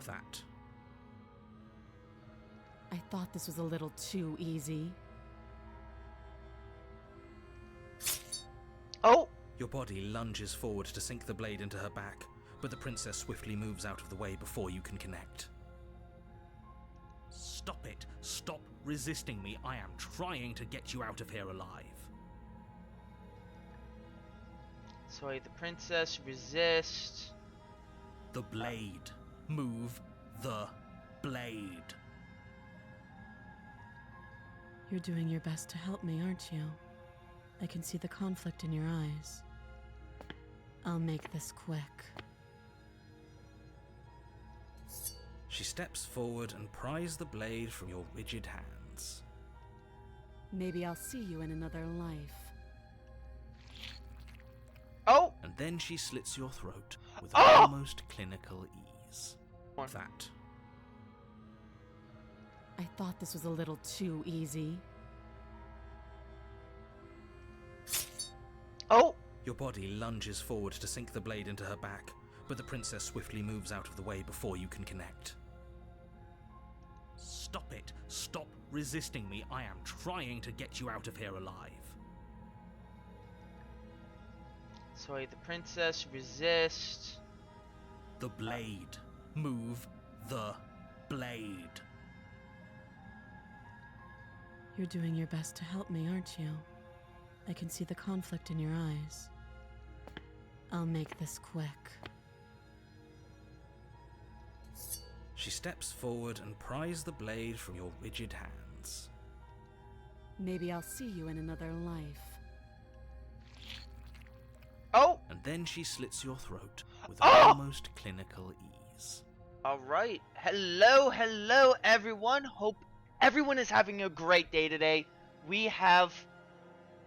one. That. I thought this was a little too easy. Oh! Your body lunges forward to sink the blade into her back, but the princess swiftly moves out of the way before you can connect. Stop it! Stop resisting me! I am trying to get you out of here alive. Sorry, the princess, resist. The blade. Move the blade. You're doing your best to help me, aren't you? I can see the conflict in your eyes. I'll make this quick. She steps forward and pries the blade from your rigid hands. Maybe I'll see you in another life. Oh! And then she slits your throat with Oh! almost clinical ease. That. I thought this was a little too easy. Oh! Your body lunges forward to sink the blade into her back, but the princess swiftly moves out of the way before you can connect. Stop it! Stop resisting me! I am trying to get you out of here alive. Sorry, the princess, resist. The blade. Move the blade. You're doing your best to help me, aren't you? I can see the conflict in your eyes. I'll make this quick. She steps forward and pries the blade from your rigid hands. Maybe I'll see you in another life. Oh! And then she slits your throat with Oh! almost clinical ease. Alright. Hello, everyone. Hope everyone is having a great day today. We have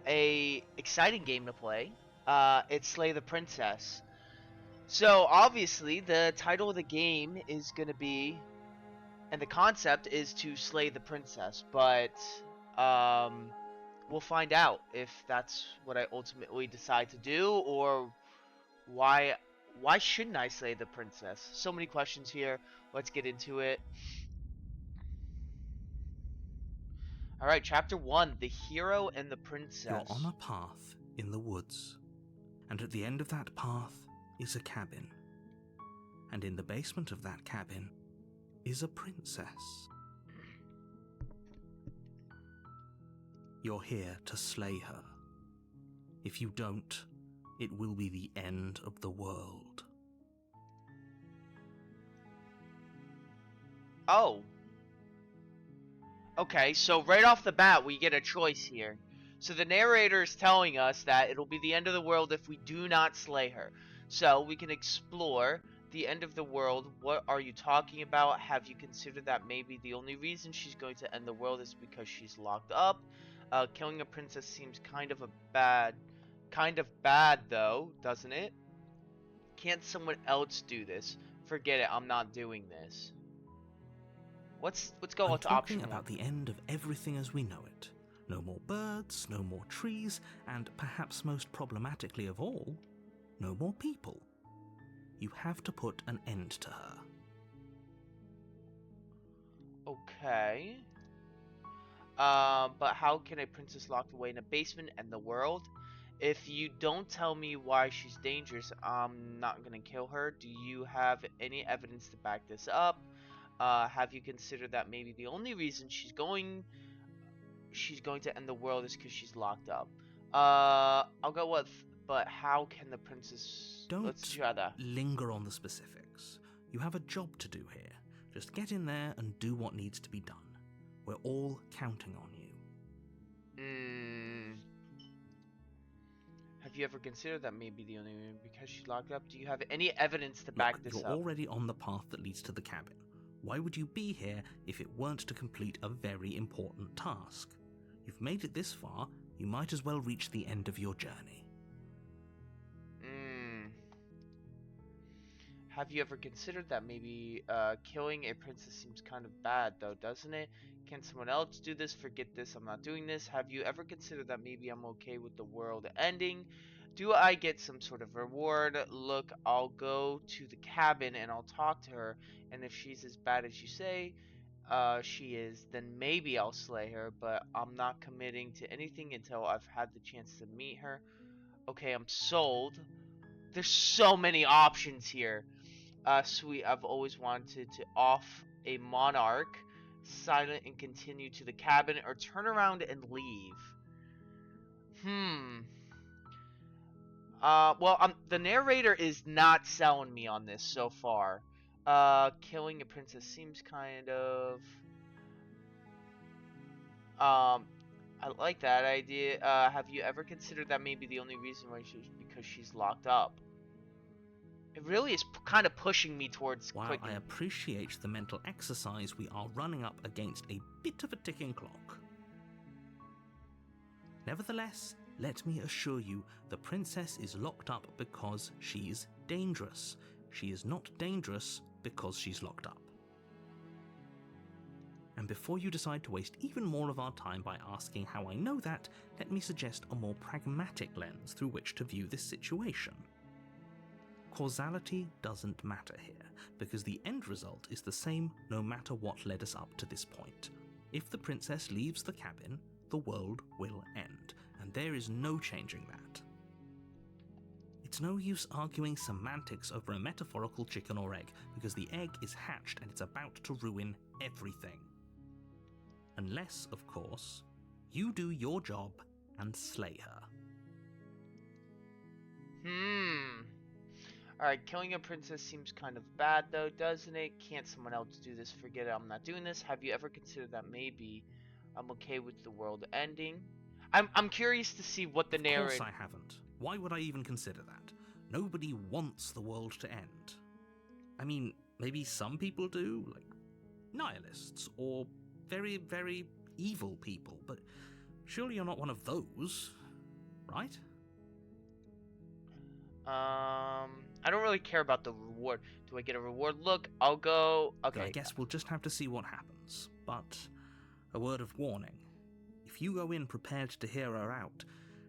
a exciting game to play. It's Slay the Princess. So, obviously, the title of the game is going to be, and the concept is to slay the princess, but, we'll find out if that's what I ultimately decide to do, or why shouldn't I slay the princess? So many questions here. Let's get into it. Alright, Chapter 1, The Hero and the Princess. You're on a path in the woods, and at the end of that path is a cabin. And in the basement of that cabin is a princess. You're here to slay her. If you don't, it will be the end of the world. Oh. Okay, so right off the bat, we get a choice here. So the narrator is telling us that it'll be the end of the world if we do not slay her. So we can explore the end of the world. What are you talking about? Have you considered that maybe the only reason she's going to end the world is because she's locked up? Killing a princess seems kind of bad though, doesn't it? Can't someone else do this? Forget it, I'm not doing this. Let's go I'm with talking option about one. the end of everything as we know it. No more birds, no more trees, and perhaps most problematically of all, no more people. You have to put an end to her. Okay. But how can a princess locked away in a basement end the world? If you don't tell me why she's dangerous, I'm not gonna kill her. Do you have any evidence to back this up? Have you considered that maybe the only reason she's going to end the world is because she's locked up? I'll go with, but how can the princess... Let's Don't try that. linger on the specifics. You have a job to do here. Just get in there and do what needs to be done. We're all counting on you. Have you ever considered that maybe the only reason because she's locked up? Do you have any evidence to back Look, this you're up? already on the path that leads to the cabin. Why would you be here if it weren't to complete a very important task? You've made it this far, you might as well reach the end of your journey. Have you ever considered that maybe killing a princess seems kind of bad though, doesn't it? Can someone else do this? Forget this, I'm not doing this. Have you ever considered that maybe I'm okay with the world ending? Do I get some sort of reward? Look, I'll go to the cabin and I'll talk to her, and if she's as bad as you say she is, then maybe I'll slay her, but I'm not committing to anything until I've had the chance to meet her. Okay, I'm sold. There's so many options here. Sweet, I've always wanted to off a monarch, silent and continue to the cabin, or turn around and leave. Well, the narrator is not selling me on this so far. Killing a princess seems kind of... I like that idea. Have you ever considered that maybe the only reason why because she's locked up? It really is kind of pushing me towards While clicking. I appreciate the mental exercise, we are running up against a bit of a ticking clock. Nevertheless, let me assure you, the princess is locked up because she's dangerous. She is not dangerous because she's locked up. And before you decide to waste even more of our time by asking how I know that, let me suggest a more pragmatic lens through which to view this situation. Causality doesn't matter here, because the end result is the same no matter what led us up to this point. If the princess leaves the cabin, the world will end, and there is no changing that. It's no use arguing semantics over a metaphorical chicken or egg, because the egg is hatched and it's about to ruin everything. Unless, of course, you do your job and slay her. Alright, killing a princess seems kind of bad though, doesn't it? Can't someone else do this? Forget it, I'm not doing this. Have you ever considered that maybe I'm okay with the world ending? I'm curious to see what the narrator... Of course I haven't. Why would I even consider that? Nobody wants the world to end. I mean, maybe some people do, like nihilists, or very, very evil people, but surely you're not one of those, right? I don't really care about the reward. Do I get a reward? Look, I'll go... Okay. I guess we'll just have to see what happens, but a word of warning. If you go in prepared to hear her out,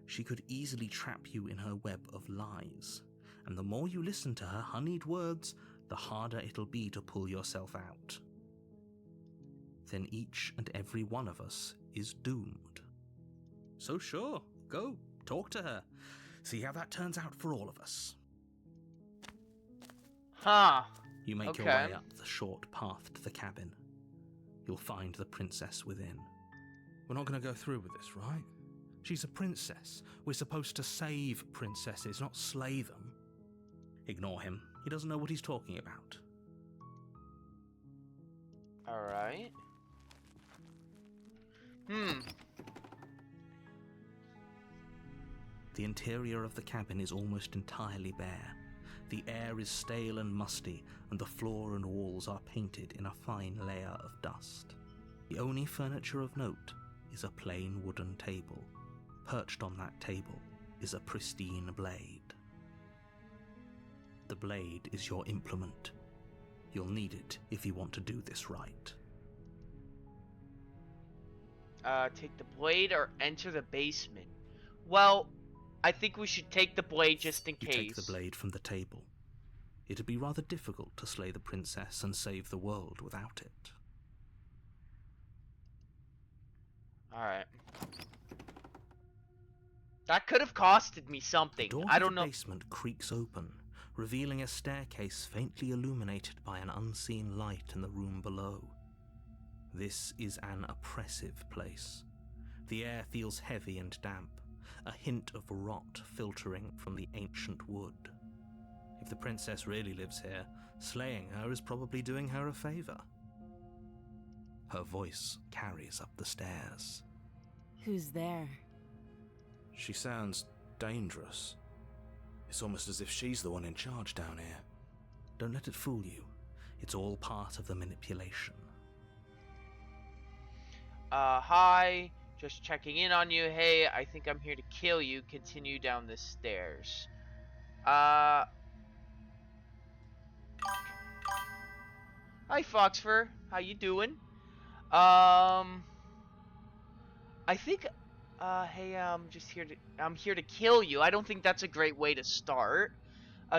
she could easily trap you in her web of lies, and the more you listen to her honeyed words, the harder it'll be to pull yourself out. Then each and every one of us is doomed. So sure, go, talk to her. See how that turns out for all of us. Huh. You make your way up the short path to the cabin. You'll find the princess within. We're not going to go through with this, right? She's a princess. We're supposed to save princesses, not slay them. Ignore him. He doesn't know what he's talking about. Alright. The interior of the cabin is almost entirely bare. The air is stale and musty, and the floor and walls are painted in a fine layer of dust. The only furniture of note is a plain wooden table. Perched on that table is a pristine blade. The blade is your implement. You'll need it if you want to do this right. Take the blade or enter the basement. Well, I think we should take the blade just in case. You take the blade from the table. It'd be rather difficult to slay the princess and save the world without it. Alright. That could have costed me something. The door I to don't the know. basement creaks open, revealing a staircase faintly illuminated by an unseen light in the room below. This is an oppressive place. The air feels heavy and damp, a hint of rot filtering from the ancient wood. If the princess really lives here, slaying her is probably doing her a favor. Her voice carries up the stairs. Who's there? She sounds dangerous. It's almost as if she's the one in charge down here. Don't let it fool you. It's all part of the manipulation. Hi. Just checking in on you. Hey, I think I'm here to kill you. Continue down the stairs. Hi, Foxfur. How you doing? I think, Hey, I'm here to kill you. I don't think that's a great way to start.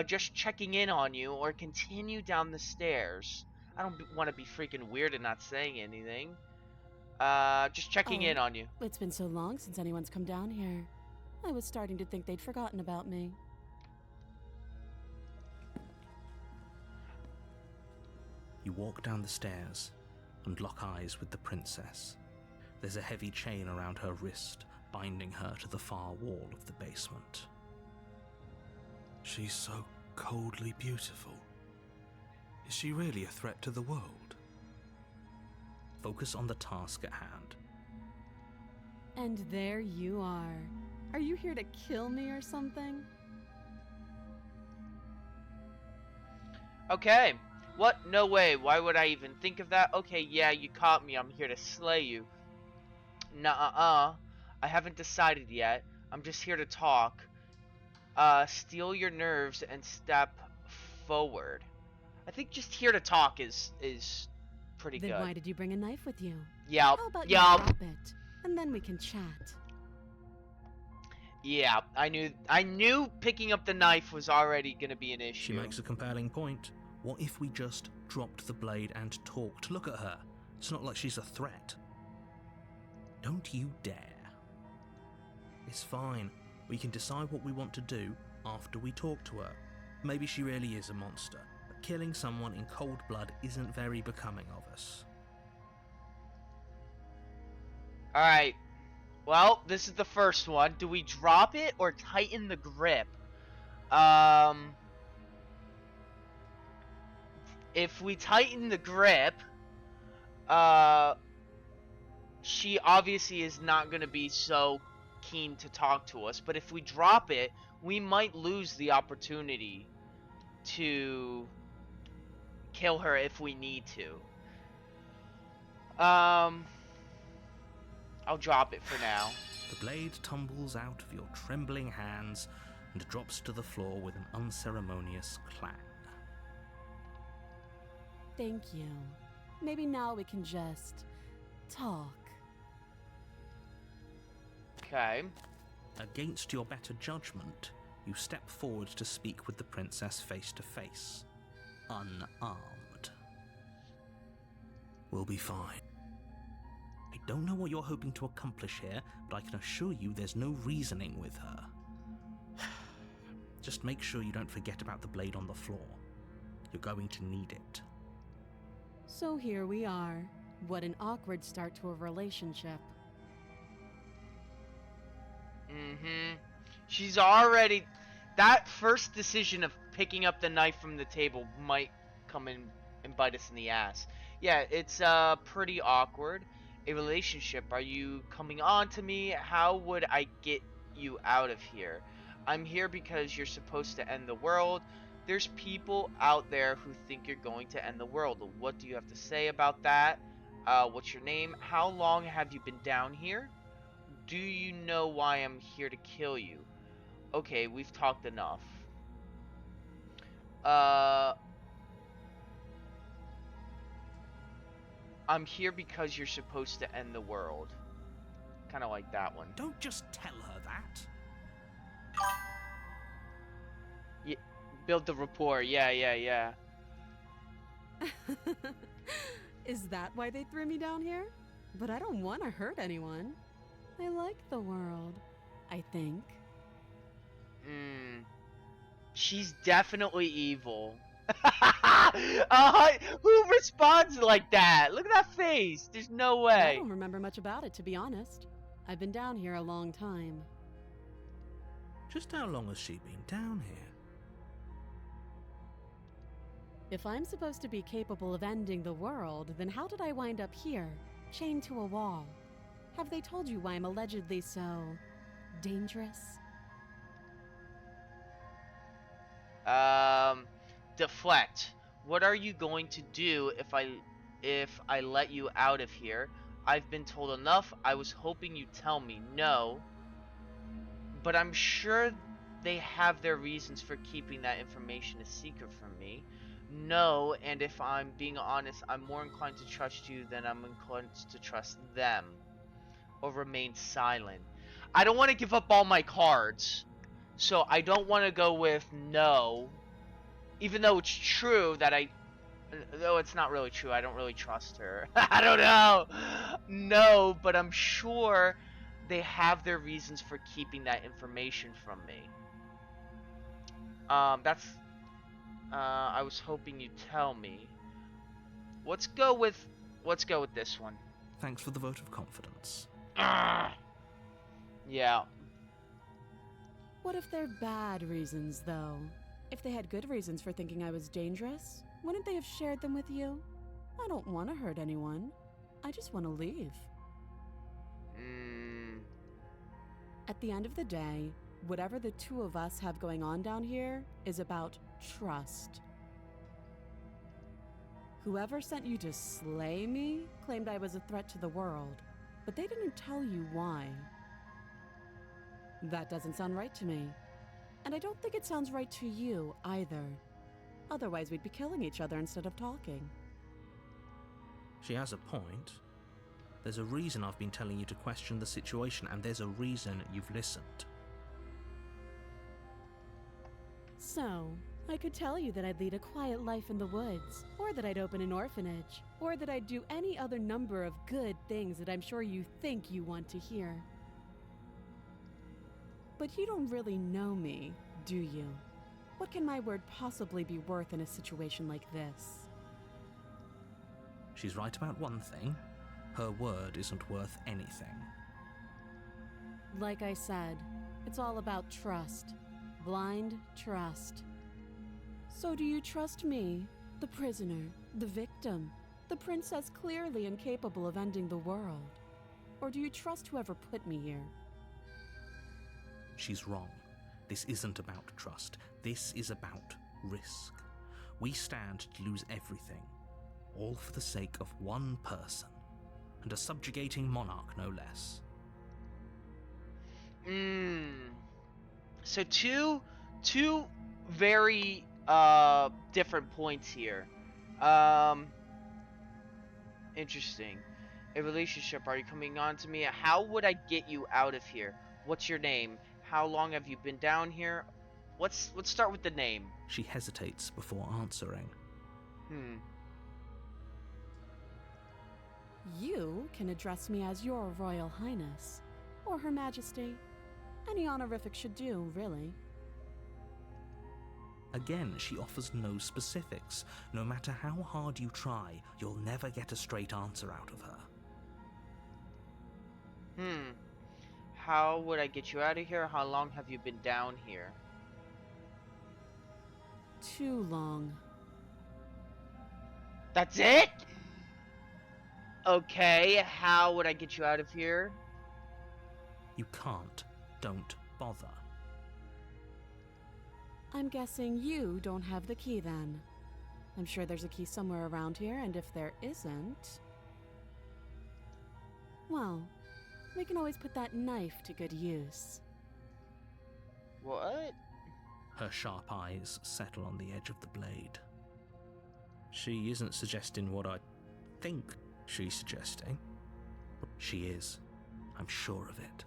Just checking in on you, or continue down the stairs. I don't want to be freaking weird and not saying anything. Just checking in Oh, on you. it's been so long since anyone's come down here. I was starting to think they'd forgotten about me. You walk down the stairs and lock eyes with the princess. There's a heavy chain around her wrist, binding her to the far wall of the basement. She's so coldly beautiful. Is she really a threat to the world? Focus on the task at hand. And there you are. Are you here to kill me or something? Okay. What? No way. Why would I even think of that? Okay, yeah, you caught me. I'm here to slay you. Nuh-uh. I haven't decided yet. I'm just here to talk. Steel your nerves and step forward. I think just here to talk is pretty Then good. why did you bring a knife with you? Yep. How about you Yep. drop it, and then we can chat. Yeah, I knew picking up the knife was already gonna be an issue. She makes a compelling point. What if we just dropped the blade and talked? Look at her. It's not like she's a threat. Don't you dare. It's fine. We can decide what we want to do after we talk to her. Maybe she really is a monster, but killing someone in cold blood isn't very becoming of us. Alright. Well, this is the first one. Do we drop it or tighten the grip? If we tighten the grip, she obviously is not going to be so keen to talk to us. But if we drop it, we might lose the opportunity to kill her if we need to. I'll drop it for now. The blade tumbles out of your trembling hands and drops to the floor with an unceremonious clang. Thank you. Maybe now we can just talk. Okay. Against your better judgment, you step forward to speak with the princess face to face, unarmed. We'll be fine. I don't know what you're hoping to accomplish here, but I can assure you there's no reasoning with her. Just make sure you don't forget about the blade on the floor. You're going to need it. So here we are. What an awkward start to a relationship. She's already... That first decision of picking up the knife from the table might come in and bite us in the ass. Yeah, it's pretty awkward. A relationship. Are you coming on to me? How would I get you out of here? I'm here because you're supposed to end the world. There's people out there who think you're going to end the world. What do you have to say about that? What's your name? How long have you been down here? Do you know why I'm here to kill you? Okay, we've talked enough. I'm here because you're supposed to end the world. Kind of like that one. Don't just tell her that. Yeah, build the rapport. Yeah. Is that why they threw me down here? But I don't want to hurt anyone. I like the world, I think. She's definitely evil. Who responds like that? Look at that face. There's no I way. don't remember much about it, to be honest. I've been down here a long time. Just how long has she been down here? If I'm supposed to be capable of ending the world, then how did I wind up here, chained to a wall? Have they told you why I'm allegedly so dangerous? Deflect. What are you going to do if I let you out of here? I've been told enough. I was hoping you'd tell me. No. But I'm sure they have their reasons for keeping that information a secret from me. No, and if I'm being honest, I'm more inclined to trust you than I'm inclined to trust them. Or remain silent. I don't want to give up all my cards. So I don't want to go with no. Even though it's true that though it's not really true, I don't really trust her. I don't know. No, but I'm sure they have their reasons for keeping that information from me. I was hoping you'd tell me. Let's go with this one. Thanks for the vote of confidence. Yeah. What if they're bad reasons, though? If they had good reasons for thinking I was dangerous, wouldn't they have shared them with you? I don't want to hurt anyone. I just want to leave. At the end of the day, whatever the two of us have going on down here is about trust. Whoever sent you to slay me claimed I was a threat to the world, but they didn't tell you why. That doesn't sound right to me. And I don't think it sounds right to you, either. Otherwise, we'd be killing each other instead of talking. She has a point. There's a reason I've been telling you to question the situation, and there's a reason you've listened. So, I could tell you that I'd lead a quiet life in the woods, or that I'd open an orphanage, or that I'd do any other number of good things that I'm sure you think you want to hear. But you don't really know me, do you? What can my word possibly be worth in a situation like this? She's right about one thing. Her word isn't worth anything. Like I said, it's all about trust. Blind trust. So do you trust me, the prisoner, the victim, the princess clearly incapable of ending the world? Or do you trust whoever put me here? She's wrong. This isn't about trust. This is about risk. We stand to lose everything, all for the sake of one person, and a subjugating monarch no less. So two very different points here. Interesting. A relationship. Are you coming on to me? How would I get you out of here? What's your name? How long have you been down here? Let's start with the name. She hesitates before answering. You can address me as Your Royal Highness, or Her Majesty. Any honorific should do, really. Again, she offers no specifics. No matter how hard you try, you'll never get a straight answer out of her. How would I get you out of here? How long have you been down here? Too long. That's it? Okay, how would I get you out of here? You can't. Don't bother. I'm guessing you don't have the key then. I'm sure there's a key somewhere around here, and if there isn't... well, we can always put that knife to good use. What? Her sharp eyes settle on the edge of the blade. She isn't suggesting what I think she's suggesting. She is. I'm sure of it.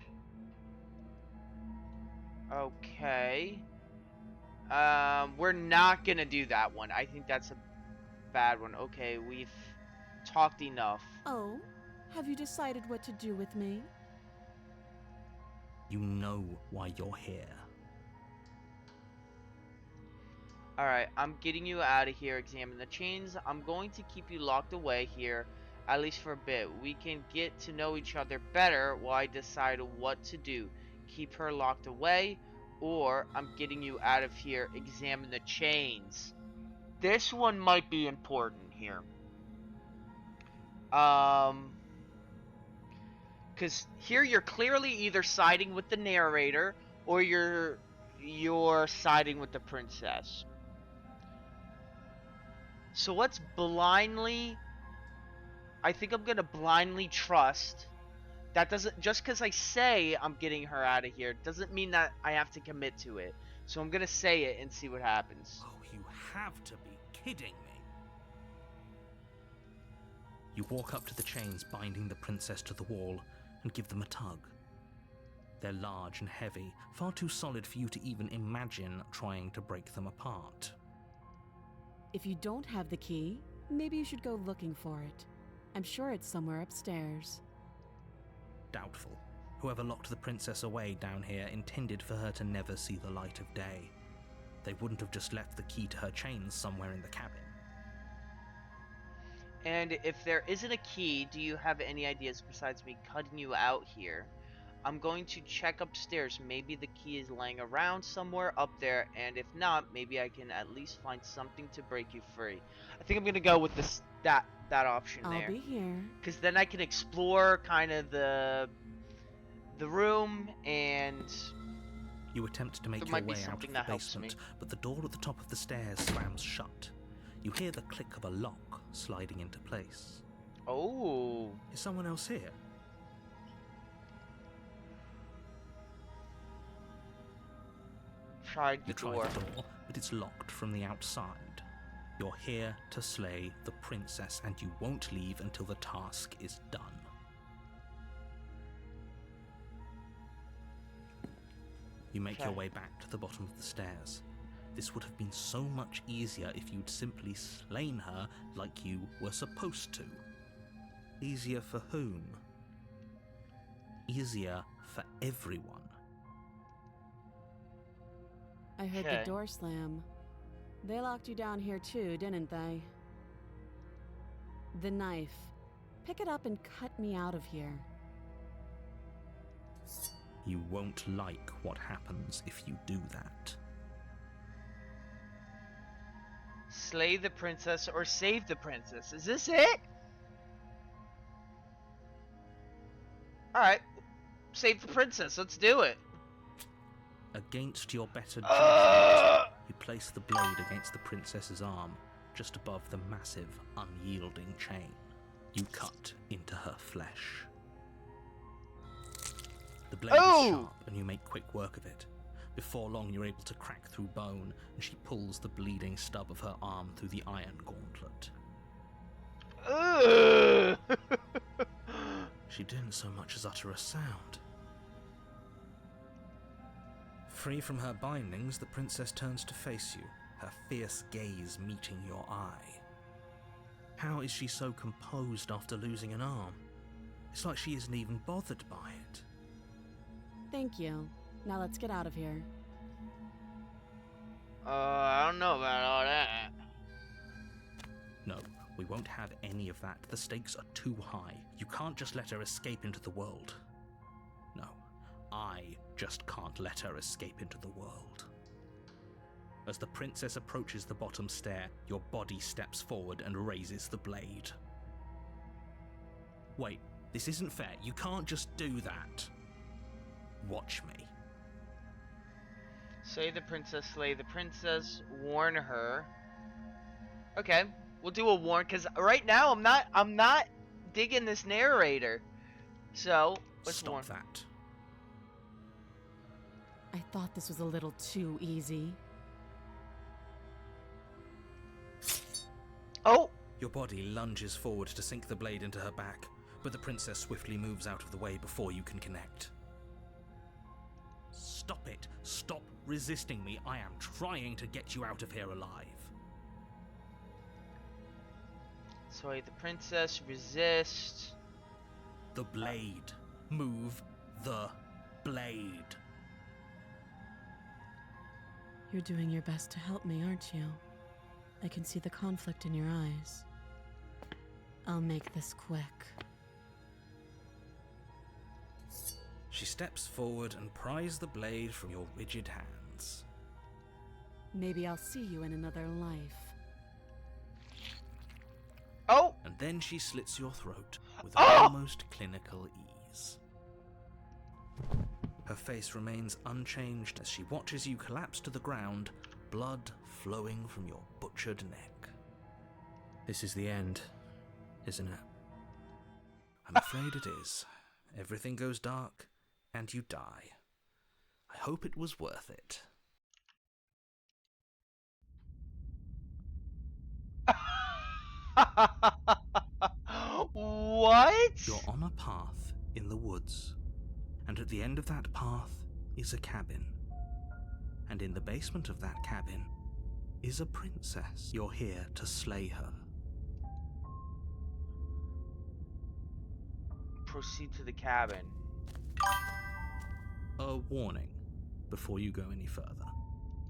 Okay. We're not gonna do that one. I think that's a bad one. Okay, we've talked enough. Oh? Have you decided what to do with me? You know why you're here. Alright, I'm getting you out of here. Examine the chains. I'm going to keep you locked away here, at least for a bit. We can get to know each other better while I decide what to do. Keep her locked away, or I'm getting you out of here. Examine the chains. This one might be important here. Because here you're clearly either siding with the narrator or you're siding with the princess. So let's blindly... I think I'm gonna blindly trust. That doesn't... just because I say I'm getting her out of here doesn't mean that I have to commit to it. So I'm gonna say it and see what happens. Oh, you have to be kidding me. You walk up to the chains binding the princess to the wall and give them a tug. They're large and heavy, far too solid for you to even imagine trying to break them apart. If you don't have the key, maybe you should go looking for it. I'm sure it's somewhere upstairs. Doubtful. Whoever locked the princess away down here intended for her to never see the light of day. They wouldn't have just left the key to her chains somewhere in the cabin. And if there isn't a key, do you have any ideas besides me cutting you out here? I'm going to check upstairs. Maybe the key is laying around somewhere up there, and if not, maybe I can at least find something to break you free. I think I'm gonna go with this that option there. I'll be here. Because then I can explore kind of the room, and You attempt to make there your might be way out of something the that helps me. basement, but the door at the top of the stairs slams shut. You hear the click of a lock sliding into place. Oh, Is someone else here? tried the You try door. the door, but it's locked from the outside. You're here to slay the princess, and you won't leave until the task is done. You make your Okay. way back to the bottom of the stairs. This would have been so much easier if you'd simply slain her like you were supposed to. Easier for whom? Easier for everyone. I heard Okay. the door slam. They locked you down here too, didn't they? The knife. Pick it up and cut me out of here. You won't like what happens if you do that. Slay the princess or save the princess. Is this it? Alright. Save the princess. Let's do it. Against your better judgment, you place the blade against the princess's arm, just above the massive, unyielding chain. You cut into her flesh. The blade is sharp, and you make quick work of it. Before long, you're able to crack through bone, and she pulls the bleeding stub of her arm through the iron gauntlet. She didn't so much as utter a sound. Free from her bindings, the princess turns to face you, her fierce gaze meeting your eye. How is she so composed after losing an arm? It's like she isn't even bothered by it. Thank you. Now let's get out of here. I don't know about all that. No, we won't have any of that. The stakes are too high. You can't just let her escape into the world. No, I just can't let her escape into the world. As the princess approaches the bottom stair, your body steps forward and raises the blade. Wait, this isn't fair. You can't just do that. Watch me. Slay the princess, slay the princess, warn her. Okay, we'll do a warn, because right now I'm not digging this narrator. So, let's Stop warn. that. I thought this was a little too easy. Oh! Your body lunges forward to sink the blade into her back, but the princess swiftly moves out of the way before you can connect. Stop it! Stop resisting me! I am trying to get you out of here alive. Slay the princess, resist. The blade. Move the blade. You're doing your best to help me, aren't you? I can see the conflict in your eyes. I'll make this quick. She steps forward and pries the blade from your rigid hands. Maybe I'll see you in another life. Oh! And then she slits your throat with Oh! almost clinical ease. Her face remains unchanged as she watches you collapse to the ground, blood flowing from your butchered neck. This is the end, isn't it? I'm afraid it is. Everything goes dark, and you die. I hope it was worth it. What? You're on a path in the woods, And at the end of that path is a cabin. And in the basement of that cabin is a princess. You're here to slay her. Proceed to the cabin. A warning before you go any further.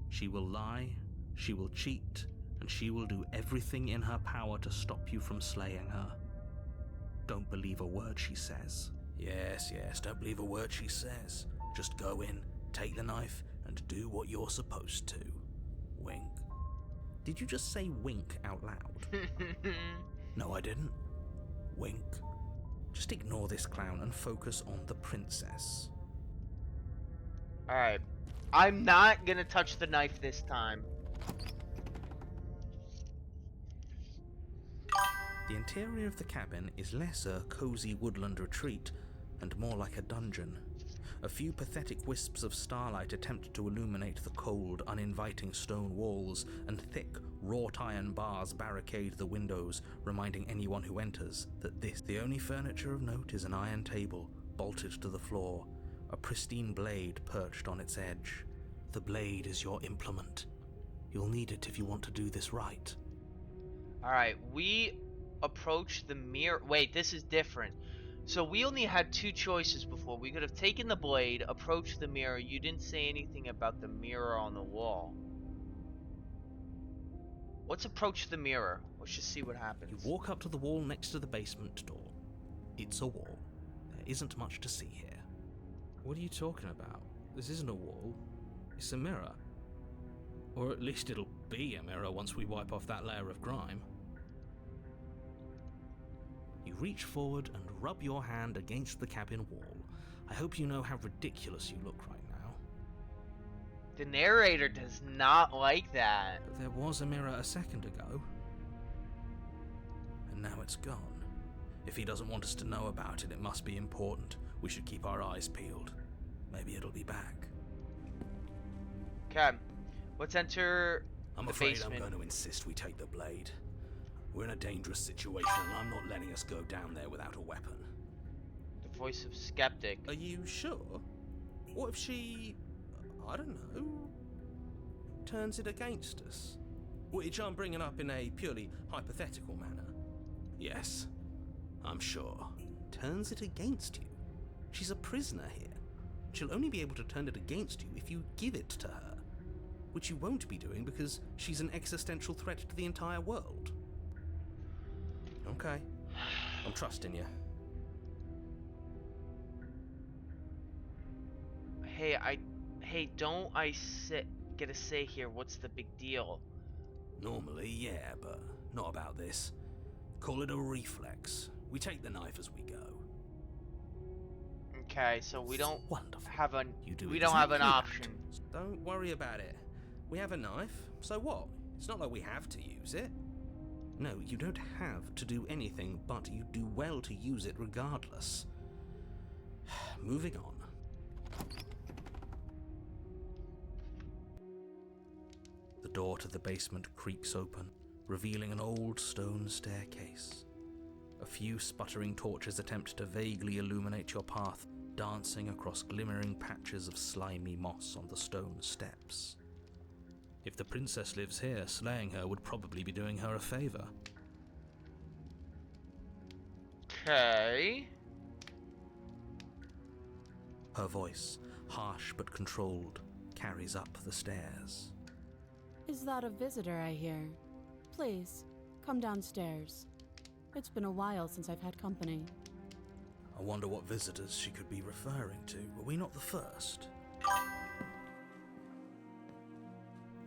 She will lie, she will cheat, and she will do everything in her power to stop you from slaying her. Don't believe a word she says. Yes, don't believe a word she says. Just go in, take the knife, and do what you're supposed to. Wink. Did you just say wink out loud? No, I didn't. Wink. Just ignore this clown and focus on the princess. Alright. I'm not gonna touch the knife this time. The interior of the cabin is less a cozy woodland retreat and more like a dungeon. A few pathetic wisps of starlight attempt to illuminate the cold, uninviting stone walls, and thick, wrought iron bars barricade the windows, reminding anyone who enters that the only furniture of note is an iron table, bolted to the floor, a pristine blade perched on its edge. The blade is your implement. You'll need it if you want to do this right. Alright, we approach the mirror. Wait, this is different. So we only had two choices before. We could have taken the blade, approached the mirror. You didn't say anything about the mirror on the wall. Let's approach the mirror. Let's just see what happens. You walk up to the wall next to the basement door. It's a wall. There isn't much to see here. What are you talking about? This isn't a wall. It's a mirror. Or at least it'll be a mirror once we wipe off that layer of grime. You reach forward and rub your hand against the cabin wall. I hope you know how ridiculous you look right now. The narrator does not like that. But there was a mirror a second ago. And now it's gone. If he doesn't want us to know about it, it must be important. We should keep our eyes peeled. Maybe it'll be back. Okay, let's enter I'm the afraid basement. I'm going to insist we take the blade. We're in a dangerous situation, and I'm not letting us go down there without a weapon. The voice of Skeptic. Are you sure? What if she, I don't know, turns it against us? Which I'm bringing up in a purely hypothetical manner. Yes, I'm sure. Turns it against you? She's a prisoner here. She'll only be able to turn it against you if you give it to her. Which you won't be doing because she's an existential threat to the entire world. Okay, I'm trusting you. Hey, don't I get a say here? What's the big deal? Normally, yeah, but not about this. Call it a reflex. We take the knife as we go. Okay, so we don't Wonderful. have an You do we don't have an exactly option. that. Don't worry about it. We have a knife, so what? It's not like we have to use it. No, you don't have to do anything, but you do well to use it regardless. Moving on. The door to the basement creaks open, revealing an old stone staircase. A few sputtering torches attempt to vaguely illuminate your path, dancing across glimmering patches of slimy moss on the stone steps. If the princess lives here, slaying her would probably be doing her a favor. Okay. Her voice, harsh but controlled, carries up the stairs. Is that a visitor I hear? Please, come downstairs. It's been a while since I've had company. I wonder what visitors she could be referring to. Were we not the first?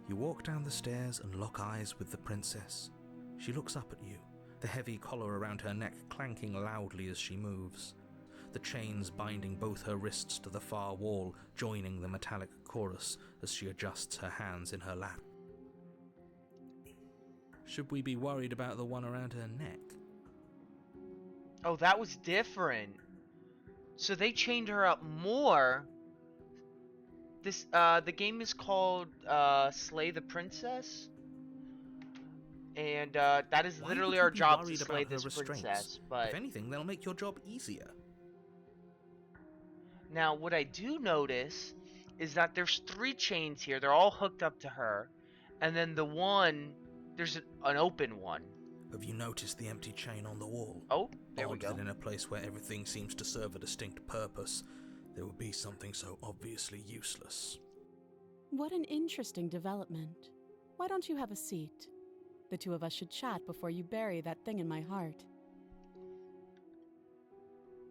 You walk down the stairs and lock eyes with the princess. She looks up at you, the heavy collar around her neck clanking loudly as she moves, the chains binding both her wrists to the far wall, joining the metallic chorus as she adjusts her hands in her lap. Should we be worried about the one around her neck? Oh, that was different. So they chained her up more. This the game is called Slay the Princess. And that is Why literally would you our be job to worried slay about her this restraints? princess. But If anything, they'll make your job easier. Now, what I do notice is that there's 3 chains here. They're all hooked up to her. And then the one, there's an open one. Have you noticed the empty chain on the wall? Oh, there we Odd go. that in a place where everything seems to serve a distinct purpose, there would be something so obviously useless. What an interesting development. Why don't you have a seat? The two of us should chat before you bury that thing in my heart.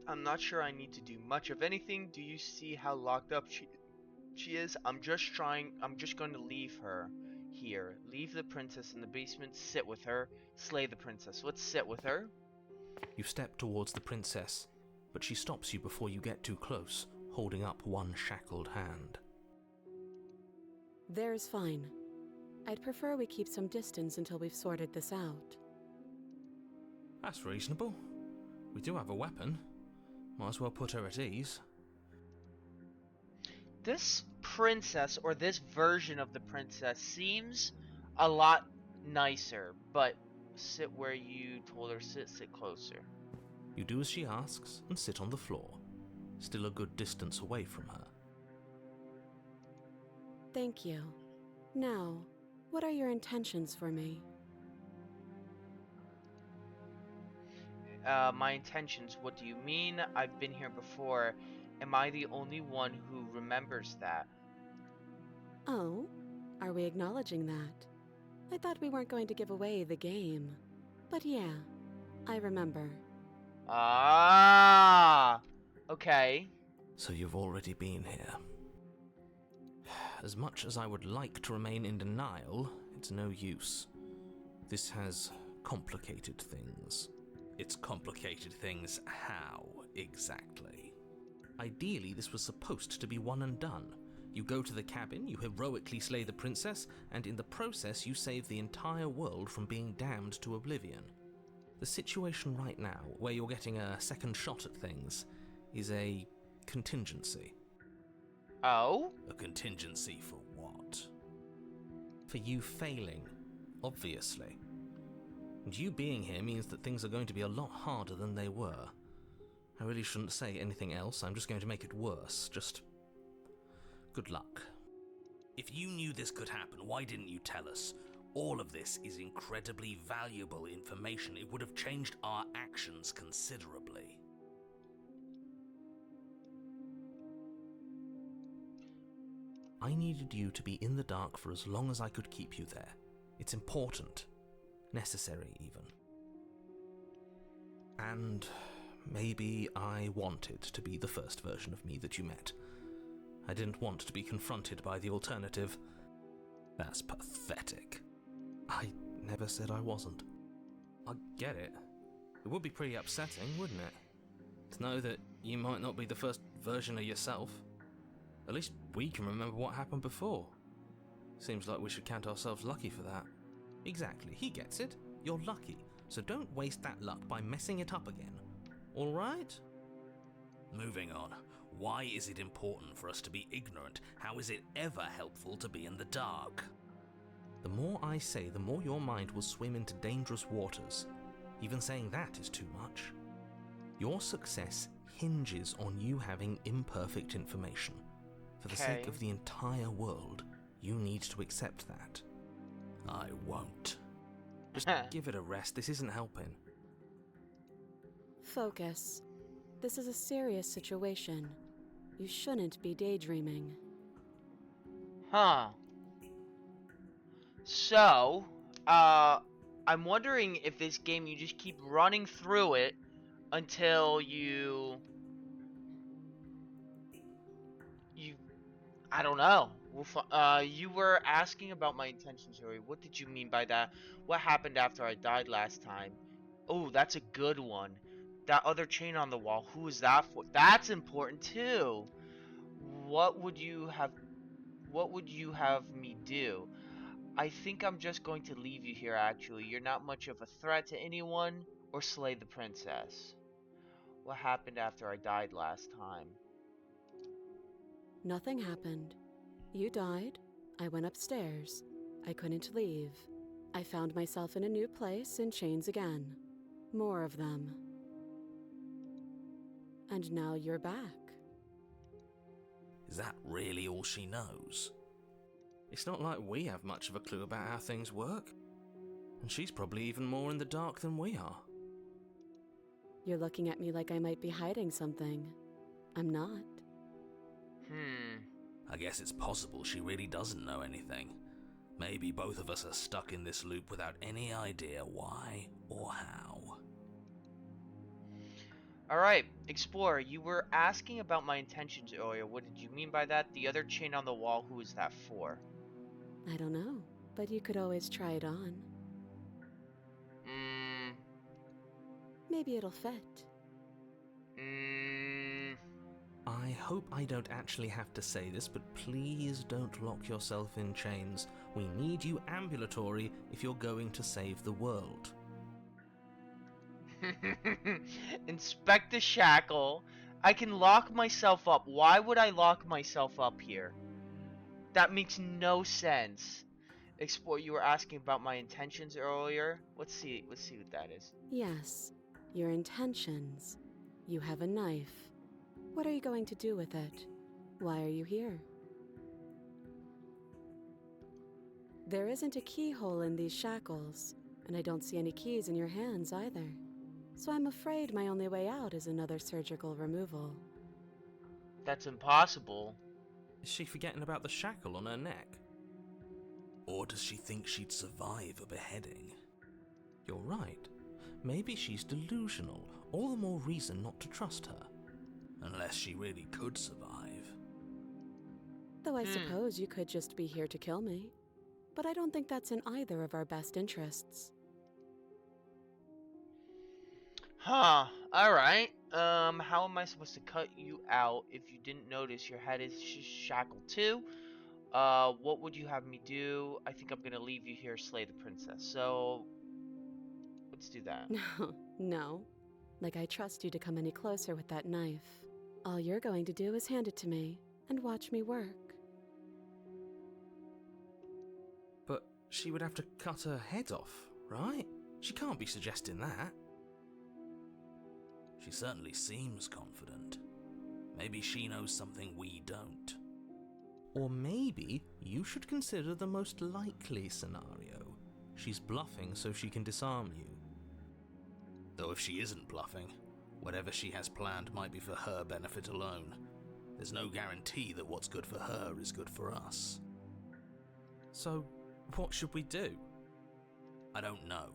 I'm not sure I need to do much of anything. Do you see how locked up she is? I'm just going to leave her here. Leave the princess in the basement, sit with her, slay the princess. Let's sit with her. You step towards the princess, but she stops you before you get too close, holding up one shackled hand. There's fine. I'd prefer we keep some distance until we've sorted this out. That's reasonable. We do have a weapon. Might as well put her at ease. This princess, or this version of the princess, seems a lot nicer, but sit where you told her to sit closer. You do as she asks and sit on the floor, still a good distance away from her. Thank you. Now, what are your intentions for me? My intentions, what do you mean? I've been here before. Am I the only one who remembers that? Oh, are we acknowledging that? I thought we weren't going to give away the game. But yeah, I remember. Ah! Okay. So you've already been here. As much as I would like to remain in denial, it's no use. This has complicated things. It's complicated things how, exactly? Ideally, this was supposed to be one and done. You go to the cabin, you heroically slay the princess, and in the process you save the entire world from being damned to oblivion. The situation right now, where you're getting a second shot at things, is a contingency. Oh? A contingency for what? For you failing, obviously. And you being here means that things are going to be a lot harder than they were. I really shouldn't say anything else, I'm just going to make it worse. Just good luck. If you knew this could happen, why didn't you tell us? All of this is incredibly valuable information. It would have changed our actions considerably. I needed you to be in the dark for as long as I could keep you there. It's important. Necessary, even. And maybe I wanted to be the first version of me that you met. I didn't want to be confronted by the alternative. That's pathetic. I never said I wasn't. I get it. It would be pretty upsetting, wouldn't it? To know that you might not be the first version of yourself. At least we can remember what happened before. Seems like we should count ourselves lucky for that. Exactly, he gets it. You're lucky, so don't waste that luck by messing it up again. Alright? Moving on. Why is it important for us to be ignorant? How is it ever helpful to be in the dark? The more I say, the more your mind will swim into dangerous waters. Even saying that is too much. Your success hinges on you having imperfect information. For the sake of the entire world, you need to accept that. I won't. Just give it a rest, this isn't helping. Focus. This is a serious situation. You shouldn't be daydreaming. Huh. So, I'm wondering if this game you just keep running through it until you I don't know. You were asking about my intentions, Yuri. What did you mean by that? What happened after I died last time? Oh, that's a good one. That other chain on the wall, who is that for? That's important too. What would you have me do? I think I'm just going to leave you here, actually. You're not much of a threat to anyone, or slay the princess. What happened after I died last time? Nothing happened. You died. I went upstairs. I couldn't leave. I found myself in a new place in chains again. More of them. And now you're back. Is that really all she knows? It's not like we have much of a clue about how things work. And she's probably even more in the dark than we are. You're looking at me like I might be hiding something. I'm not. I guess it's possible she really doesn't know anything. Maybe both of us are stuck in this loop without any idea why or how. Alright, Explorer, you were asking about my intentions earlier. What did you mean by that? The other chain on the wall, who is that for? I don't know, but you could always try it on. Maybe it'll fit. I hope I don't actually have to say this, but please don't lock yourself in chains. We need you ambulatory if you're going to save the world. Inspector Shackle, I can lock myself up. Why would I lock myself up here? That makes no sense. Explorer, you were asking about my intentions earlier. Let's see what that is. Yes, your intentions. You have a knife. What are you going to do with it? Why are you here? There isn't a keyhole in these shackles, and I don't see any keys in your hands either. So I'm afraid my only way out is another surgical removal. That's impossible. Is she forgetting about the shackle on her neck? Or does she think she'd survive a beheading? You're right. Maybe she's delusional. All the more reason not to trust her. Unless she really could survive. Though I suppose you could just be here to kill me. But I don't think that's in either of our best interests. Huh. Alright. How am I supposed to cut you out if you didn't notice your head is shackled too? What would you have me do? I think I'm gonna leave you here, slay the princess. So, let's do that. No. Like I trust you to come any closer with that knife. All you're going to do is hand it to me and watch me work. But she would have to cut her head off, right? She can't be suggesting that. She certainly seems confident. Maybe she knows something we don't. Or maybe you should consider the most likely scenario. She's bluffing so she can disarm you. Though if she isn't bluffing, whatever she has planned might be for her benefit alone. There's no guarantee that what's good for her is good for us. So, what should we do? I don't know.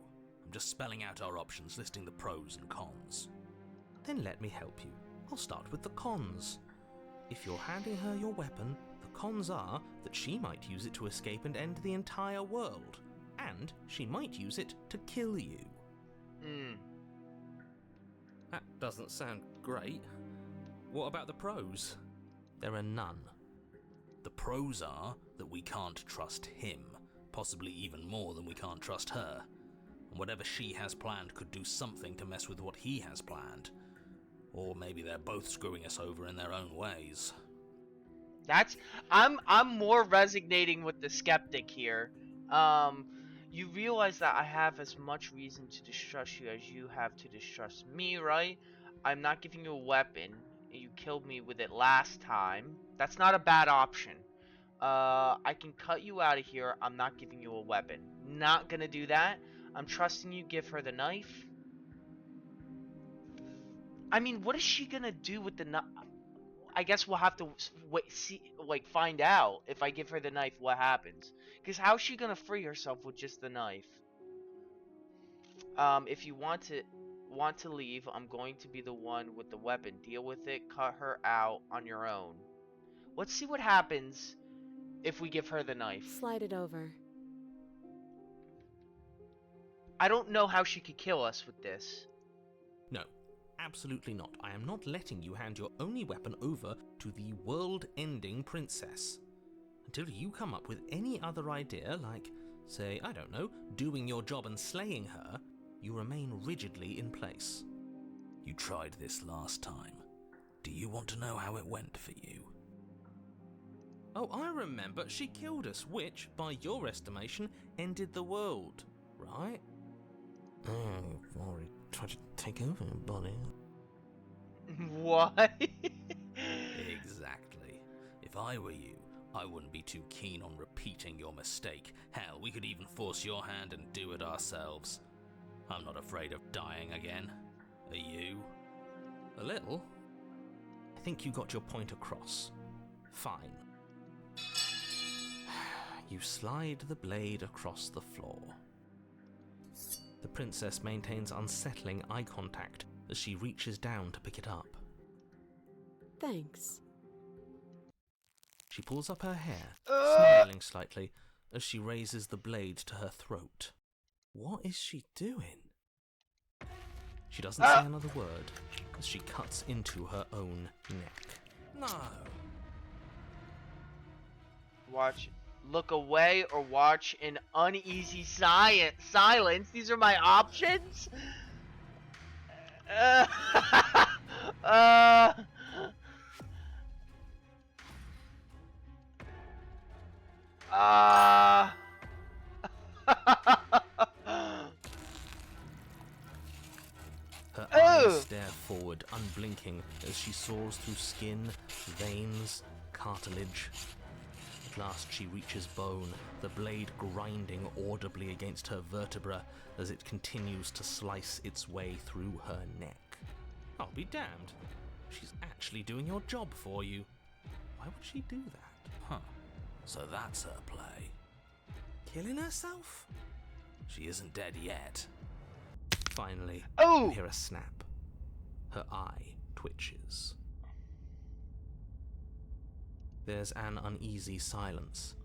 I'm just spelling out our options, listing the pros and cons. Then let me help you. I'll start with the cons. If you're handing her your weapon, the cons are that she might use it to escape and end the entire world. And she might use it to kill you. That doesn't sound great. What about the pros? There are none. The pros are that we can't trust him, possibly even more than we can't trust her. And whatever she has planned could do something to mess with what he has planned. Or maybe they're both screwing us over in their own ways. I'm more resonating with the skeptic here. You realize that I have as much reason to distrust you as you have to distrust me, right? I'm not giving you a weapon. You killed me with it last time. That's not a bad option. I can cut you out of here. I'm not giving you a weapon. Not gonna do that. I'm trusting you. Give her the knife. I mean, what is she gonna do with the knife? I guess we'll have to find out if I give her the knife what happens. Because how's she gonna free herself with just the knife? If you want to leave, I'm going to be the one with the weapon. Deal with it. Cut her out on your own. Let's see what happens if we give her the knife. Slide it over. I don't know how she could kill us with this. No. Absolutely not. I am not letting you hand your only weapon over to the world-ending princess. Until you come up with any other idea, like, say, I don't know, doing your job and slaying her, you remain rigidly in place. You tried this last time. Do you want to know how it went for you? Oh, I remember. She killed us, which, by your estimation, ended the world, right? Oh, you've already tried to take over, buddy. What? Exactly. If I were you, I wouldn't be too keen on repeating your mistake. Hell, we could even force your hand and do it ourselves. I'm not afraid of dying again. Are you? A little. I think you got your point across. Fine. You slide the blade across the floor. The princess maintains unsettling eye contact as she reaches down to pick it up. Thanks. She pulls up her hair, smiling slightly as she raises the blade to her throat. What is she doing? She doesn't say another word as she cuts into her own neck. No. Watch. Look away or watch in uneasy silence. These are my options? Her eyes stare forward, unblinking, as she soars through skin, veins, cartilage. At last she reaches bone, the blade grinding audibly against her vertebra as it continues to slice its way through her neck. I'll be damned. She's actually doing your job for you. Why would she do that? Huh. So that's her play. Killing herself? She isn't dead yet. Finally, Oh! you hear a snap. Her eye twitches. There's an uneasy silence.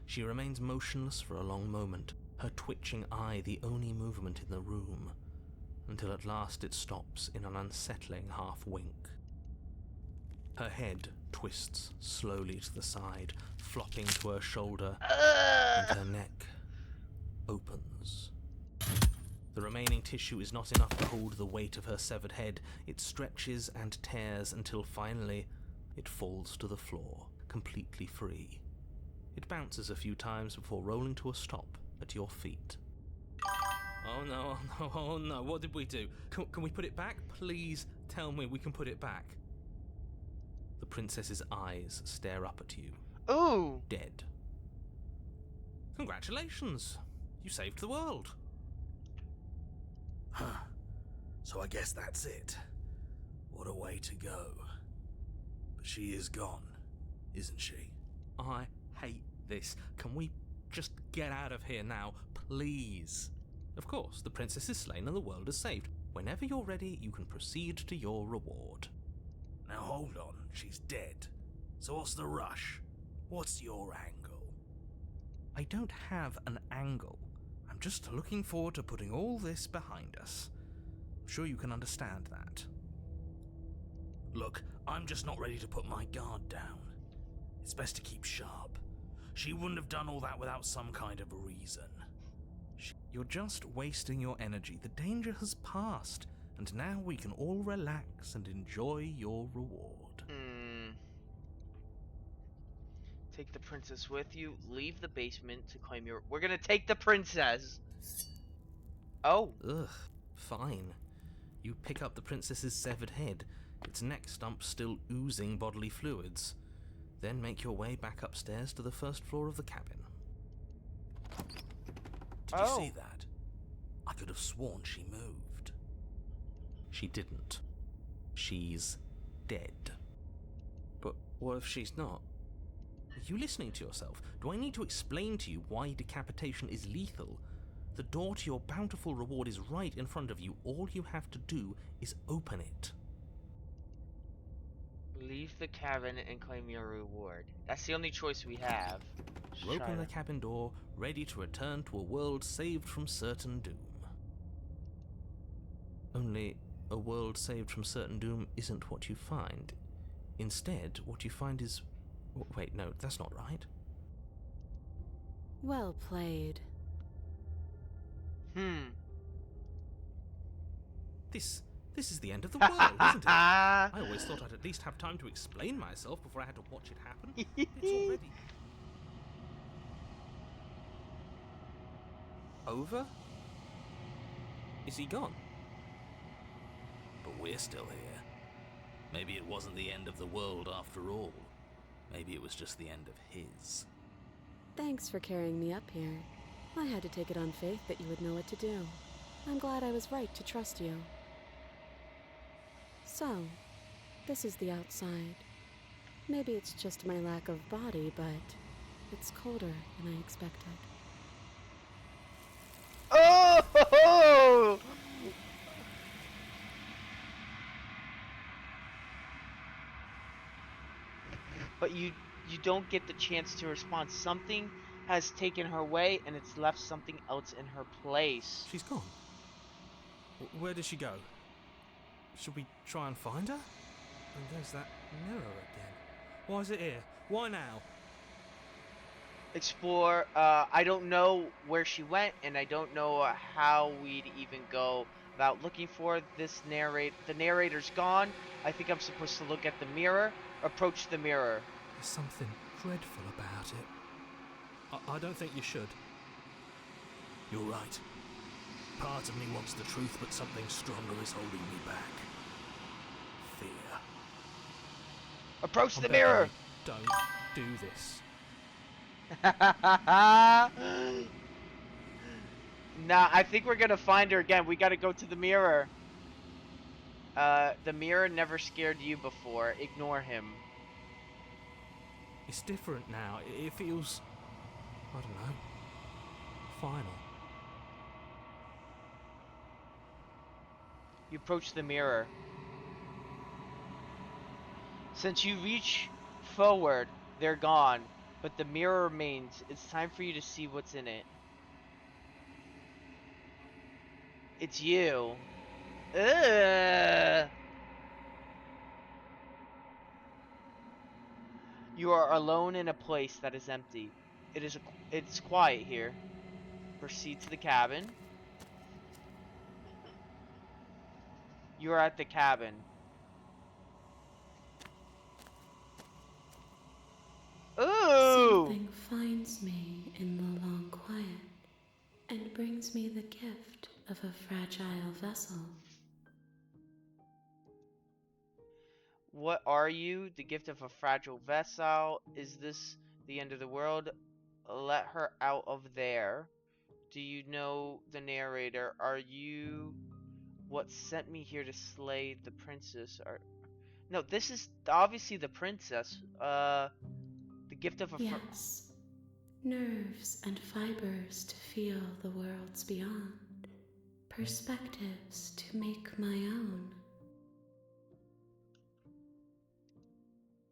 She remains motionless for a long moment, her twitching eye the only movement in the room, until at last it stops in an unsettling half-wink. Her head twists slowly to the side, flopping to her shoulder, and her neck opens. The remaining tissue is not enough to hold the weight of her severed head. It stretches and tears until finally it falls to the floor, completely free. It bounces a few times before rolling to a stop at your feet. Oh no, oh no, oh no, what did we do? Can we put it back? Please tell me we can put it back. The princess's eyes stare up at you. Ooh! Dead. Congratulations! You saved the world. Huh. So I guess that's it. What a way to go. But she is gone, isn't she? I hate this. Can we just get out of here now, please? Of course, the princess is slain and the world is saved. Whenever you're ready, you can proceed to your reward. Now hold on, she's dead. So what's the rush? What's your angle? I don't have an angle. I'm just looking forward to putting all this behind us. I'm sure you can understand that. Look, I'm just not ready to put my guard down. It's best to keep sharp. She wouldn't have done all that without some kind of a reason. You're just wasting your energy. The danger has passed, and now we can all relax and enjoy your reward. Take the princess with you. Leave the basement to claim your... We're gonna take the princess! Oh. Ugh, fine. You pick up the princess's severed head, its neck stump still oozing bodily fluids. Then make your way back upstairs to the first floor of the cabin. Did you see that? I could have sworn she moved. She didn't. She's dead. But what if she's not? Are you listening to yourself? Do I need to explain to you why decapitation is lethal? The door to your bountiful reward is right in front of you. All you have to do is open it. Leave the cabin and claim your reward. That's the only choice we have. You open the cabin door, ready to return to a world saved from certain doom. Only, a world saved from certain doom isn't what you find. Instead, what you find is... Wait, no, that's not right. Well played. This is the end of the world, isn't it? I always thought I'd at least have time to explain myself before I had to watch it happen. It's already... over? Is he gone? But we're still here. Maybe it wasn't the end of the world after all. Maybe it was just the end of his. Thanks for carrying me up here. I had to take it on faith that you would know what to do. I'm glad I was right to trust you. So, this is the outside. Maybe it's just my lack of body, but it's colder than I expected. Oh! But you don't get the chance to respond. Something has taken her away, and it's left something else in her place. She's gone. Where did she go? Should we try and find her? And there's that mirror again. Why is it here? Why now? Explore. I don't know where she went, and I don't know how we'd even go about looking for this narrate. The narrator's gone. I think I'm supposed to look at the mirror. Approach the mirror. There's something dreadful about it. I don't think you should. You're right. Part of me wants the truth, but something stronger is holding me back. Fear. Approach I'm the begging mirror. you, don't do this. Nah, I think we're gonna find her again. We gotta go to the mirror. The mirror never scared you before. Ignore him. It's different now. It feels, I don't know, final. You approach the mirror. Since you reach forward, they're gone, but the mirror remains. It's time for you to see what's in it. It's you. Ugh. You are alone in a place that is empty. It's quiet here. Proceed to the cabin. You are at the cabin. Ooh! Something finds me in the long quiet and brings me the gift of a fragile vessel. What are you? The gift of a fragile vessel. Is this the end of the world? Let her out of there. Do you know the narrator? Are you what sent me here to slay the princess? No, this is obviously the princess. The gift of a Yes. Nerves and fibers to feel the worlds beyond. Perspectives to make my own.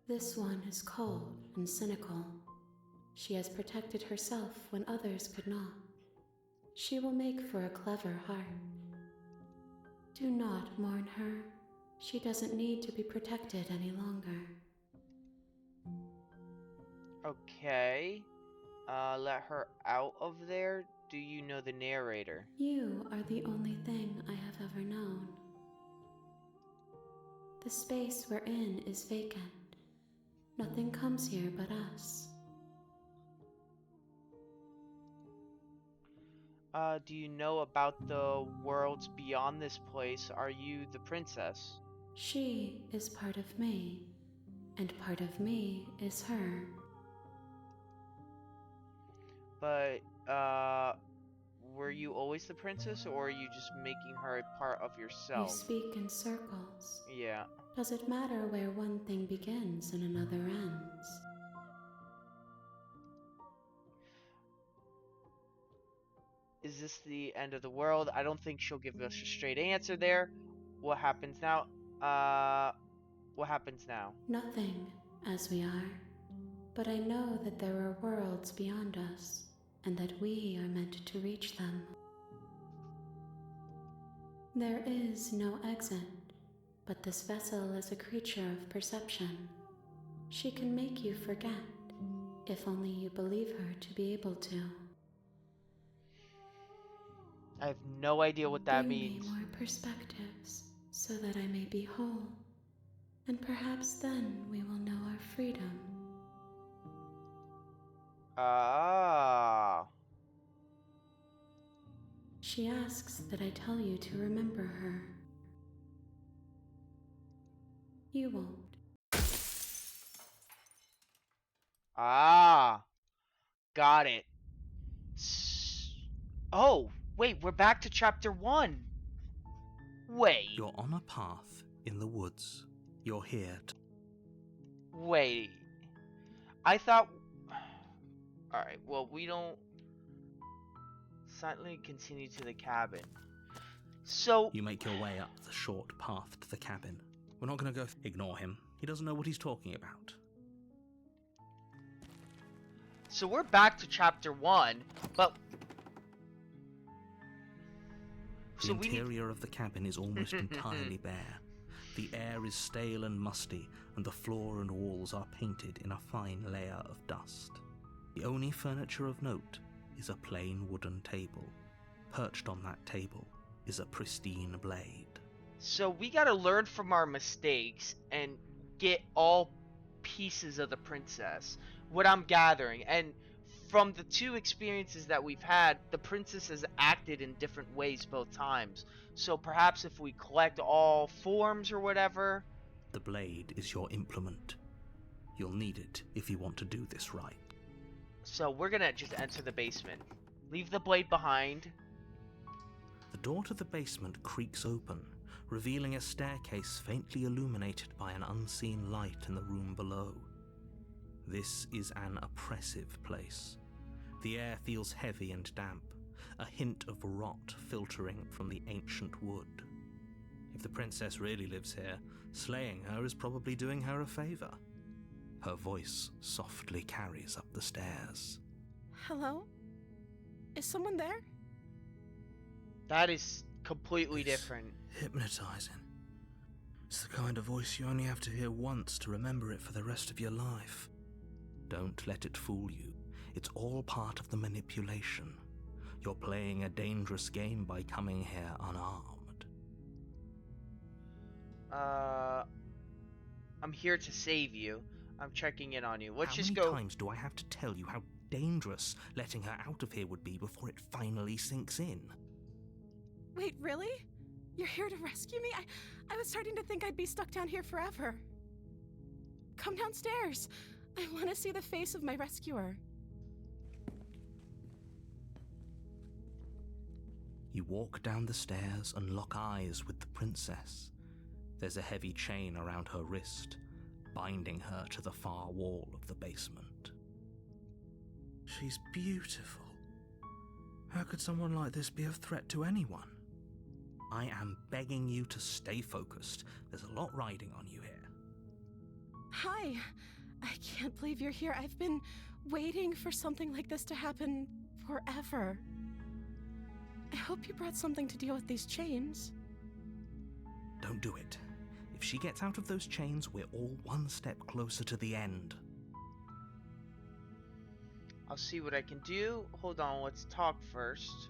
This one is cold and cynical. She has protected herself when others could not. She will make for a clever heart. Do not mourn her. She doesn't need to be protected any longer. Okay. Let her out of there. Do you know the narrator? You are the only thing I have ever known. The space we're in is vacant. Nothing comes here but us. Do you know about the worlds beyond this place? Are you the princess? She is part of me, and part of me is her. But, were you always the princess, or are you just making her a part of You yourself? speak in circles. Yeah. Does it matter where one thing begins and another ends? Is this the end of the world? I don't think she'll give us a straight answer there. What happens now? What happens now? Nothing, as we are. But I know that there are worlds beyond us, and that we are meant to reach them. There is no exit, but this vessel is a creature of perception. She can make you forget, if only you believe her to be able to. I have no idea what that Bring means. me more perspectives, so that I may be whole, and perhaps then we will know our freedom. Ah. She asks that I tell you to remember her. You won't. Ah, got it. Oh, wait, we're back to chapter 1. Wait, You're on a path in the woods. You're here to... wait. I thought... Alright, well, we don't... Silently continue to the cabin. So... You make your way up the short path to the cabin. We're not going to go... Ignore him. He doesn't know what he's talking about. So we're back to chapter 1, but... The interior of the cabin is almost entirely bare. The air is stale and musty, and the floor and walls are painted in a fine layer of dust. The only furniture of note is a plain wooden table. Perched on that table is a pristine blade. So we gotta learn from our mistakes and get all pieces of the princess. What I'm gathering, and from the 2 experiences that we've had, the princess has acted in different ways both times. So perhaps if we collect all forms or whatever... The blade is your implement. You'll need it if you want to do this right. So we're gonna just enter the basement. Leave the blade behind. The door to the basement creaks open, revealing a staircase faintly illuminated by an unseen light in the room below. This is an oppressive place. The air feels heavy and damp, a hint of rot filtering from the ancient wood. If the princess really lives here, slaying her is probably doing her a favor. Her voice softly carries up the stairs. Hello? Is someone there? That is completely different. Hypnotizing. It's the kind of voice you only have to hear once to remember it for the rest of your life. Don't let it fool you. It's all part of the manipulation. You're playing a dangerous game by coming here unarmed. I'm here to save you. I'm checking in on you. Let's just How go. many times do I have to tell you how dangerous letting her out of here would be before it finally sinks in? Wait, really? You're here to rescue me? I was starting to think I'd be stuck down here forever. Come downstairs. I want to see the face of my rescuer. You walk down the stairs and lock eyes with the princess. There's a heavy chain around her wrist, binding her to the far wall of the basement. She's beautiful. How could someone like this be a threat to anyone? I am begging you to stay focused. There's a lot riding on you here. Hi. I can't believe you're here. I've been waiting for something like this to happen forever. I hope you brought something to deal with these chains. Don't do it. If she gets out of those chains, we're all one step closer to the end. I'll see what I can do. Hold on, let's talk first.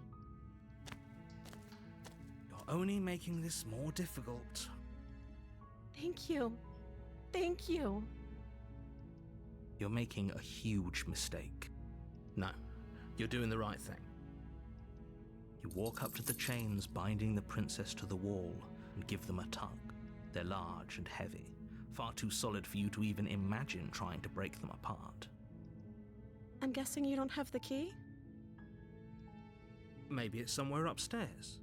You're only making this more difficult. Thank you. Thank you. You're making a huge mistake. No, you're doing the right thing. You walk up to the chains binding the princess to the wall and give them a tug. They're large and heavy, far too solid for you to even imagine trying to break them apart. I'm guessing you don't have the key? Maybe it's somewhere upstairs.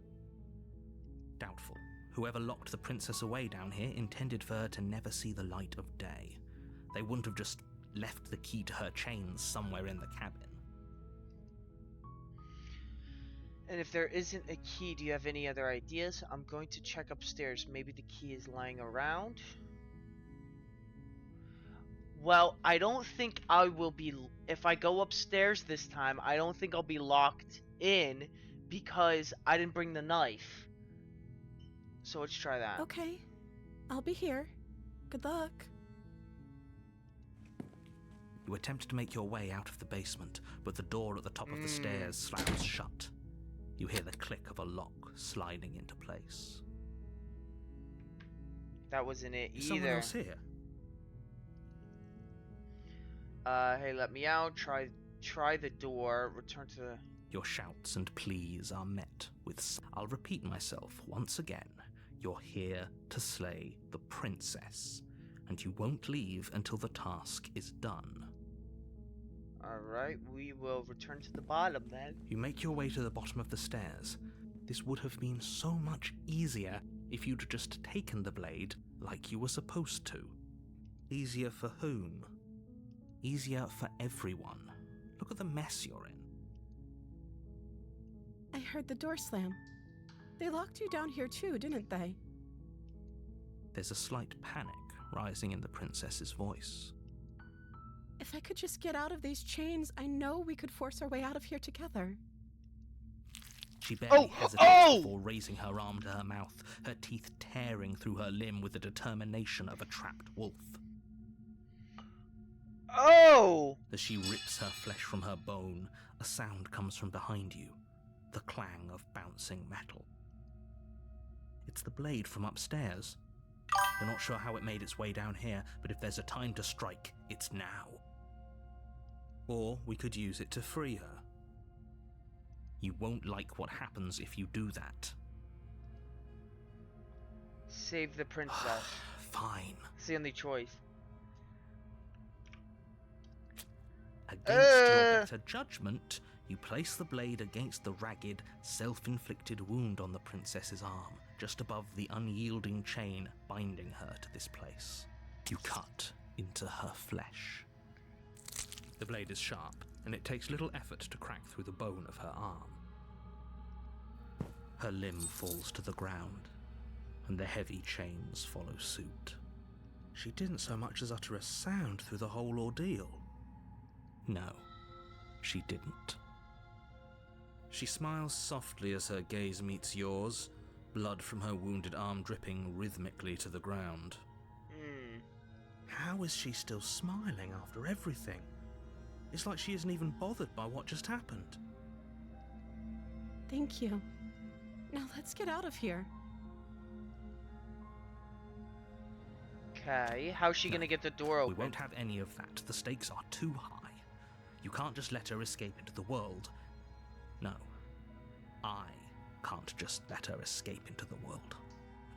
Doubtful. Whoever locked the princess away down here intended for her to never see the light of day. They wouldn't have just left the key to her chains somewhere in the cabin. And if there isn't a key, do you have any other ideas? I'm going to check upstairs. Maybe the key is lying around. Well, I don't think I will be... If I go upstairs this time, I don't think I'll be locked in because I didn't bring the knife. So let's try that. Okay. I'll be here. Good luck. You attempt to make your way out of the basement, but the door at the top of the stairs slams shut. You hear the click of a lock sliding into place. That wasn't it Is someone either. else here? Hey, let me out. Try the door. Return to... Your shouts and pleas are met with... I'll repeat myself once again. You're here to slay the princess, and you won't leave until the task is done. Alright, we will return to the bottom then. You make your way to the bottom of the stairs. This would have been so much easier if you'd just taken the blade like you were supposed to. Easier for whom? Easier for everyone. Look at the mess you're in. I heard the door slam. They locked you down here too, didn't they? There's a slight panic rising in the princess's voice. If I could just get out of these chains, I know we could force our way out of here together. She barely hesitates before raising her arm to her mouth, her teeth tearing through her limb with the determination of a trapped wolf. Oh! As she rips her flesh from her bone, a sound comes from behind you, the clang of bouncing metal. It's the blade from upstairs. You're not sure how it made its way down here, but if there's a time to strike, it's now. Or we could use it to free her. You won't like what happens if you do that. Save the princess. Fine. It's the only choice. Against your better judgment, you place the blade against the ragged, self-inflicted wound on the princess's arm, just above the unyielding chain binding her to this place. You cut into her flesh. The blade is sharp, and it takes little effort to crack through the bone of her arm. Her limb falls to the ground, and the heavy chains follow suit. She didn't so much as utter a sound through the whole ordeal. No, she didn't. She smiles softly as her gaze meets yours, blood from her wounded arm dripping rhythmically to the ground. How is she still smiling after everything? It's like she isn't even bothered by what just happened. Thank you. Now let's get out of here. Okay, how's she gonna get the door open? We won't have any of that. The stakes are too high. You can't just let her escape into the world. No, I can't just let her escape into the world.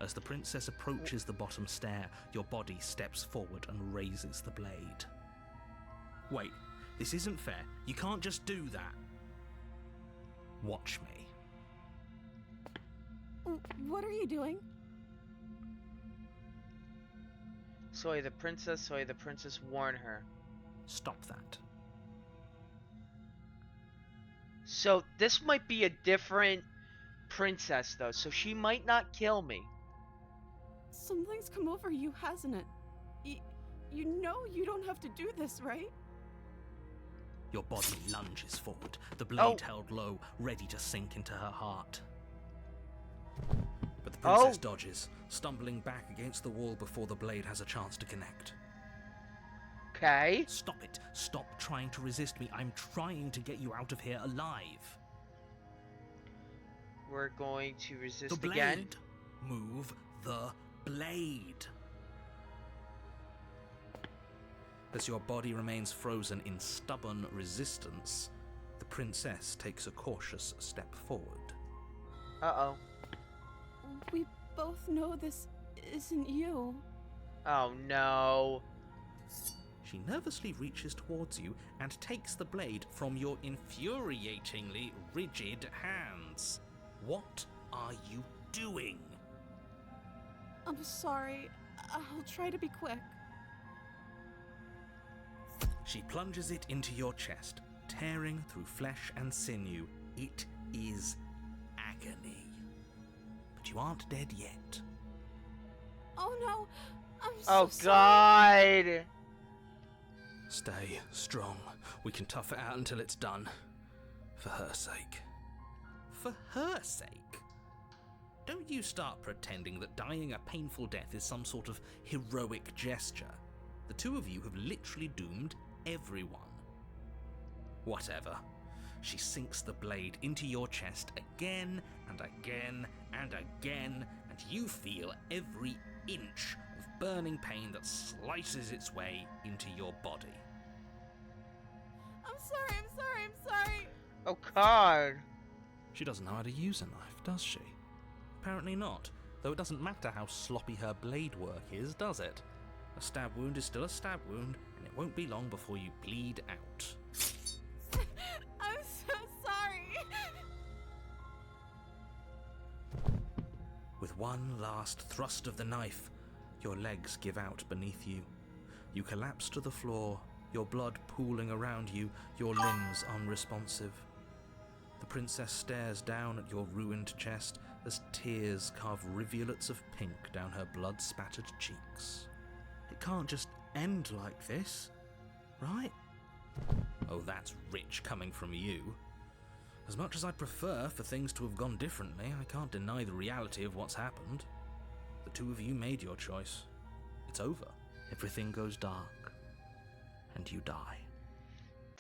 As the princess approaches the bottom stair, your body steps forward and raises the blade. Wait, this isn't fair. You can't just do that. Watch me. What are you doing? Soy the princess, warn her. Stop that. So this might be a different princess though, so she might not kill me. Something's come over you, hasn't it? You know you don't have to do this, right? Your body lunges forward, the blade held low, ready to sink into her heart. But the princess dodges, stumbling back against the wall before the blade has a chance to connect. Okay. Stop it. Stop trying to resist me. I'm trying to get you out of here alive. We're going to resist The blade. again. Move the blade. As your body remains frozen in stubborn resistance, the princess takes a cautious step forward. Uh-oh. We both know this isn't you. Oh no. She nervously reaches towards you and takes the blade from your infuriatingly rigid hands. What are you doing? I'm sorry. I'll try to be quick. She plunges it into your chest, tearing through flesh and sinew. It is agony. But you aren't dead yet. Oh no! I'm Oh so sorry. god. Stay strong. We can tough it out until it's done. For her sake. For her sake? Don't you start pretending that dying a painful death is some sort of heroic gesture. The two of you have literally doomed everyone. Whatever. She sinks the blade into your chest again and again and again, and you feel every inch of burning pain that slices its way into your body. I'm sorry. Oh god. She doesn't know how to use a knife, does she? Apparently not, though it doesn't matter how sloppy her blade work is, does it? A stab wound is still a stab wound, and it won't be long before you bleed out. I'm so sorry. With one last thrust of the knife, your legs give out beneath you. You collapse to the floor, your blood pooling around you, your limbs unresponsive. The princess stares down at your ruined chest as tears carve rivulets of pink down her blood-spattered cheeks. It can't just end like this, right? Oh, that's rich coming from you. As much as I'd prefer for things to have gone differently, I can't deny the reality of what's happened. The two of you made your choice. It's over. Everything goes dark, and you die.